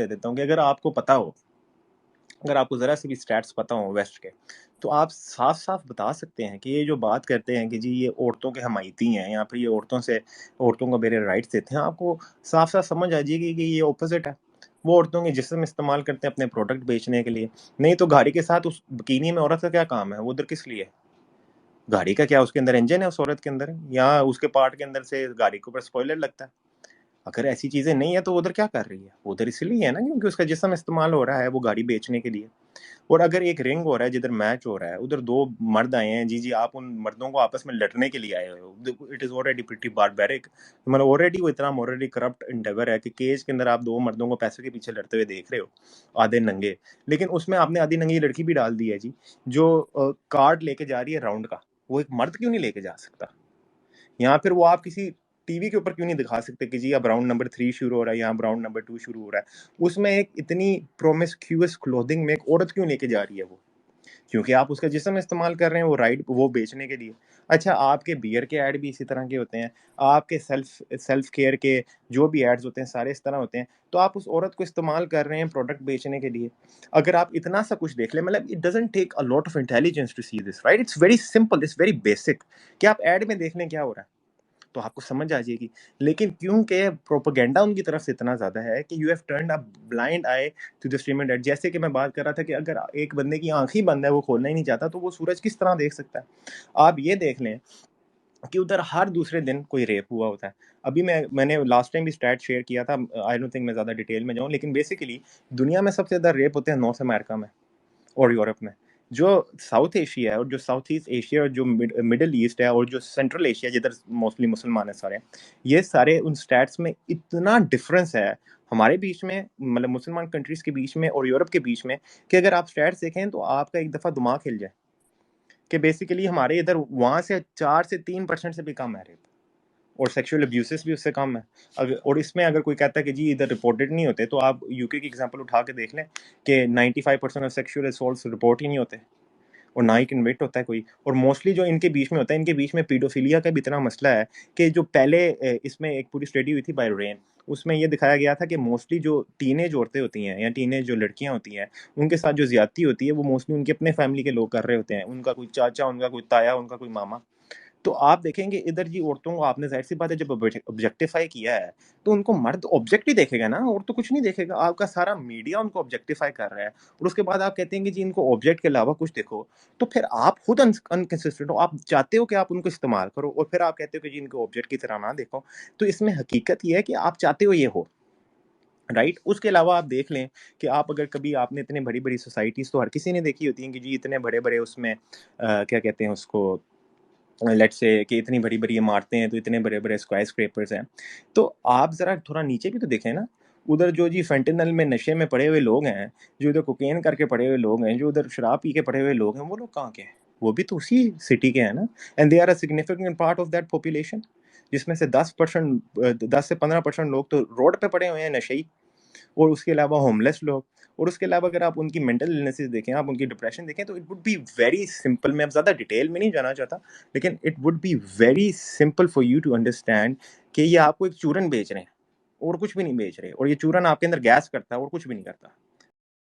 दे देता हूँ कि अगर आपको पता हो, अगर आपको ज़रा सी भी स्टैट्स पता हो वेस्ट के, तो आप साफ-साफ बता सकते हैं कि ये जो बात करते हैं कि जी ये औरतों के हमायती हैं या फिर ये औरतों को मेरे राइट्स देते हैं, आपको साफ-साफ समझ आ जाएगी कि ये ऑपोज़िट है। वो औरतों के जिस्म इस्तेमाल करते हैं अपने प्रोडक्ट बेचने के लिए। नहीं तो गाड़ी के साथ उस बिकिनी में औरत का क्या काम है? वो उधर किस लिए है? गाड़ी का क्या उसके अंदर इंजन है उस औरत के अंदर? या उसके पार्ट के अंदर से गाड़ी के ऊपर स्पॉइलर लगता है? अगर ऐसी चीज़ें नहीं है तो वो उधर क्या कर रही है? वो उधर इसलिए है ना क्योंकि उसका जिस्म इस्तेमाल हो रहा है वो गाड़ी बेचने के लिए। और अगर एक रिंग हो रहा है जिधर मैच हो रहा है, उधर 2 मर्द आए हैं, जी, आप उन मर्दों को आपस में लड़ने के लिए आए हुए हो। देखो इट इज़ ऑलरेडी प्रिटी बारबैरिक, मतलब ऑलरेडी वो इतना मॉरली करप्ट एंडेवर है कि केज के अंदर आप 2 मर्दों को पैसे के पीछे लड़ते हुए देख रहे हो, आधे नंगे। लेकिन उसमें आपने आधी नंगी लड़की भी डाल दी है जी, जो कार्ड लेके जा रही है राउंड का। वो एक मर्द क्यों नहीं लेके जा सकता? या फिर वो आप किसी टीवी के ऊपर क्यों नहीं दिखा सकते कि जी अब राउंड नंबर 3 शुरू हो रहा है, यहाँ राउंड नंबर 2 शुरू हो रहा है। उसमें एक इतनी प्रोमिस्क्यूअस क्लोथिंग में एक औरत क्यों लेके जा रही है वो? क्योंकि आप उसका जिस्म इस्तेमाल कर रहे हैं वो बेचने के लिए। अच्छा, आपके बियर के ऐड भी इसी तरह के होते हैं, आपके सेल्फ केयर के जो भी एड्स होते हैं सारे इस तरह होते हैं। तो आप उस औरत को इस्तेमाल कर रहे हैं प्रोडक्ट बेचने के लिए। अगर आप इतना सा कुछ देख लें, मतलब it doesn't take a lot of intelligence to see this, right? It's very simple, it's very basic कि आप ऐड में देख लें क्या हो रहा है। तो आपको समझ आ जाएगी। लेकिन क्योंकि प्रोपेगेंडा उनकी तरफ से इतना ज़्यादा है कि you have turned a blind eye to the stream and date. जैसे कि मैं बात कर रहा था कि अगर एक बंदे की आँख ही बंद है, वो खोलना ही नहीं चाहता, तो वो सूरज किस तरह देख सकता है? आप ये देख लें कि उधर हर दूसरे दिन कोई रेप हुआ होता है। अभी मैंने लास्ट टाइम भी स्टैट शेयर किया था, आई डोंट थिंक मैं ज़्यादा डिटेल में जाऊँ, लेकिन बेसिकली दुनिया में सबसे ज़्यादा रेप होते हैं नॉर्थ अमेरिका में और यूरोप में। जो साउथ एशिया है और जो साउथ ईस्ट एशिया और जो मिडल ईस्ट है और जो सेंट्रल एशिया जिधर मोस्टली मुसलमान है सारे, ये सारे उन स्टैट्स में इतना डिफरेंस है हमारे बीच में, मतलब मुसलमान कंट्रीज के बीच में और यूरोप के बीच में, कि अगर आप स्टैट्स देखें तो आपका एक दफ़ा दिमाग हिल जाए कि बेसिकली हमारे इधर वहाँ से 4 से 3% से भी कम है रेप, और सेक्सुअल अब्यूसेस भी उससे कम है। और इसमें अगर कोई कहता है कि जी इधर रिपोर्टेड नहीं होते, तो आप यूके की एग्जांपल उठा के देख लें कि 95% ऑफ सेक्सुअल असॉल्ट्स रिपोर्ट ही नहीं होते और ना ही कन्विक्ट होता है कोई। और मोस्टली जो इनके बीच में होता है, इनके बीच में पीडोफिलिया का भी इतना मसला है कि जो पहले इसमें एक पूरी स्टडी हुई थी बाय रेन, उसमें ये दिखाया गया था कि मोस्टली जो टीनेज औरतें होती हैं या टीनेज जो लड़कियां होती हैं, उनके साथ जो ज्यादती होती है वो मोस्टली उनके अपने फैमिली के लोग कर रहे होते हैं, उनका कोई चाचा, उनका कोई ताया, उनका कोई मामा। तो आप देखेंगे इधर जी औरतों को आपने ज़ाहिर-सी बात है जब ऑब्जेक्टिफ़ाई किया है, तो उनको मर्द ऑब्जेक्ट ही देखेगा ना, और तो कुछ नहीं देखेगा। आपका सारा मीडिया उनको ऑब्जेक्टिफ़ाई कर रहा है और उसके बाद आप कहते हैं कि जी इनको ऑब्जेक्ट के अलावा कुछ देखो। तो फिर आप खुद अनकंसिस्टेंट हो, आप चाहते हो कि आप उनको इस्तेमाल करो और फिर आप कहते हो कि जी इनको ऑब्जेक्ट की तरह ना देखो। तो इसमें हकीकत ये है कि आप चाहते हो ये हो, राइट? उसके अलावा आप देख लें कि आप अगर कभी आपने इतने बड़ी-बड़ी सोसाइटीज़ तो हर किसी ने देखी होती हैं कि जी इतने बड़े-बड़े उसमें क्या कहते हैं उसको, लेट्स से कि इतनी बड़ी-बड़ी इमारतें हैं, तो इतने बड़े-बड़े स्काई स्क्रैपर्स हैं। तो आप ज़रा थोड़ा नीचे भी तो देखें ना, उधर जो जी फेंटेनल में नशे में पड़े हुए लोग हैं, जो उधर कोकेन करके पड़े हुए लोग हैं, जो उधर शराब पी के पड़े हुए लोग हैं, वो लोग कहाँ के हैं? वो भी तो उसी सिटी के हैं ना, and they are a significant part of that population, जिसमें से 10 से 15% लोग तो रोड पे पड़े हुए हैं नशेई, और उसके अलावा होमलेस लोग। और उसके अलावा अगर आप उनकी मेंटल इलनेसेस देखें, आप उनकी डिप्रेशन देखें, तो it would be very simple. मैं अब ज़्यादा डिटेल में नहीं जाना चाहता, लेकिन it would be very simple for you to understand कि ये आपको एक चूरन बेच रहे हैं और कुछ भी नहीं बेच रहे, और ये चूरन आपके अंदर गैस करता है और कुछ भी नहीं करता।